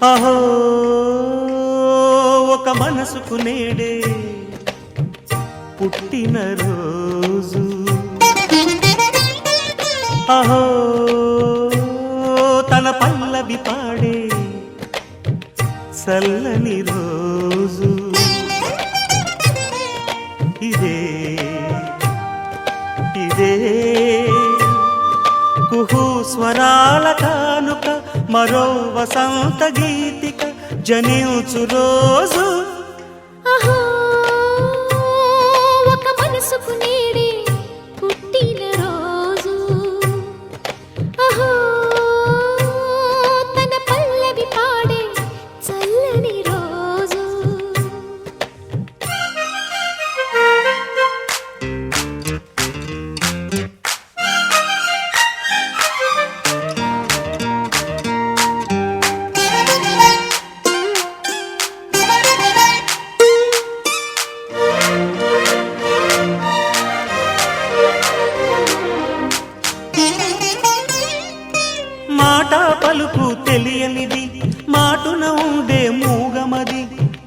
అహో ఒక మనసుకు నేడే పుట్టిన రోజు, అహో తన పల్లవి పాడే చల్లని రోజు, ఇదే ఇదే కుహు స్వరాల కానుక, మరో వసంత గీతిక జనించు రోజు. అహో ఒక మనసుకు నేడే పుట్టిన రోజు, అహో తన పల్లవి పాడే చల్లని రోజు. మాట పలుకు తెలియనిది, మాటున ఉండే మూగమది,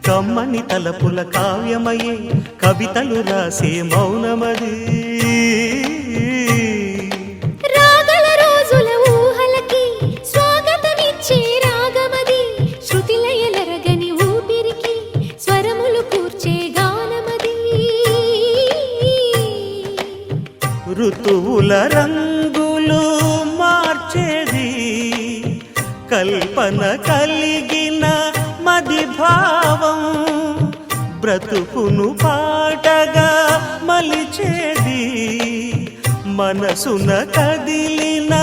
కమ్మని తలపుల కావ్యమయే కవితలు రాసే మౌనమది. రాగల రోజుల ఊహలకి స్వాగతమిచ్చే రాగమది, శృతిలయలరగని ఊపిరికి స్వరములు కూర్చే గానమది. ఋతువుల రంగులు మార్చేది, కల్పన కలిగిన మది భావం, బ్రతుకును పాటగా మలిచేది, మనసున కదిలిన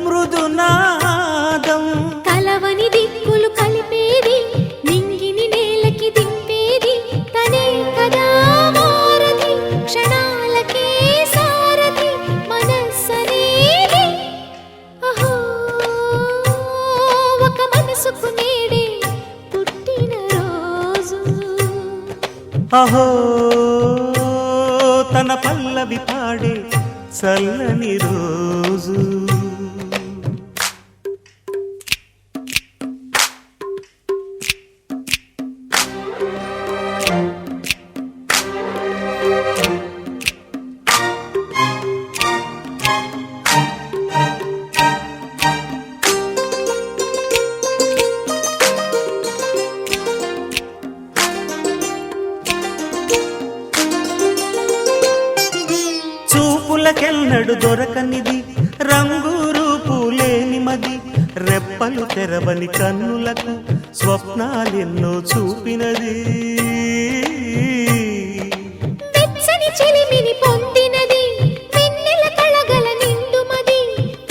మృదునాదం. కలవని దిక్కులు కలిపేది, నింగిని నేలకి దింపేది, తనే కదా మారది, క్షణాలకే సారథి మనస్సనేది. అహో ఒక మనసుకు నేడే పుట్టిన రోజు, అహో తన పల్లవి పాడే చల్లని రోజు. చూపులకెన్నడు దొరకనిది, రంగు రూపు లేని మది, రెప్పలు తెరవని కన్నులకు స్వప్నాలెన్నో చూపినది. వెచ్చని చిలిమిని పొందినది, వెన్నెల కళగల నిండుమది,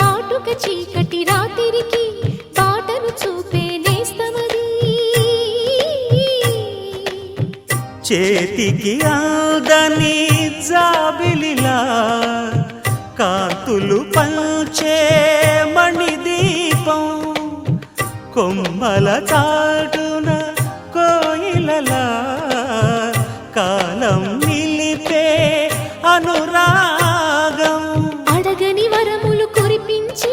కాటుక చీకటి రాత్రికి బాటను చూపే నేస్తమది. చేతికి ఆదని జాబిలిలా కాంతులు పంచే మణిదీపం, కొమ్మల చాటున కోయిలలా కాలం నిలిపే అనురాగం. అడగని వరములు కురిపించి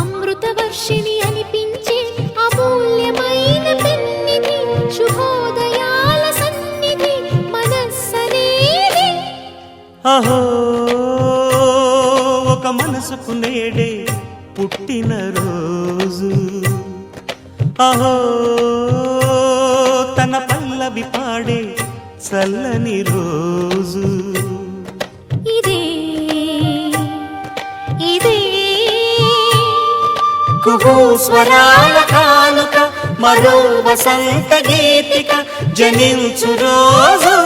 అమృత వర్షిణి అనిపించే అమూల్యమైన పెన్నిధి, శుభోదయాల సన్నిధి మనస్సనేది. అహో ఒక మనసుకు నేడే పుట్టిన రోజు, అహో తన పల్లవి పాడే చల్లని రోజు, ఇదే ఇదే కుహు స్వరాల కానుక, మరో వసంత గీతిక జనించు రోజు.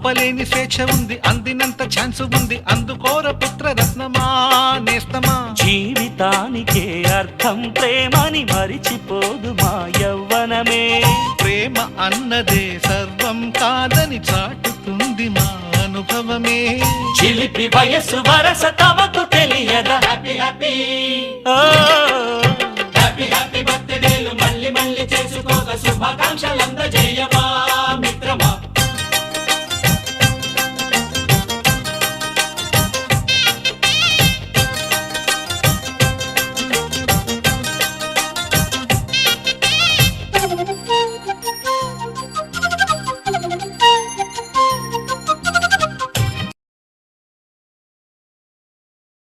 ఇవ్వలేని స్వేచ్ఛ ఉంది, అందినంత ఛాన్స్ ఉంది, అందుకోర పుత్ర రత్నమా నేస్తమా. జీవితానికే అర్థం ప్రేమని మరిచిపోదు మా యవ్వనమే. ప్రేమ అన్నదే సర్వం కాదని చాటుతుంది మా అనుభవమే. చిలిపి వయసు వరస తమకు తెలియదా హ్యాపీ హ్యాపీ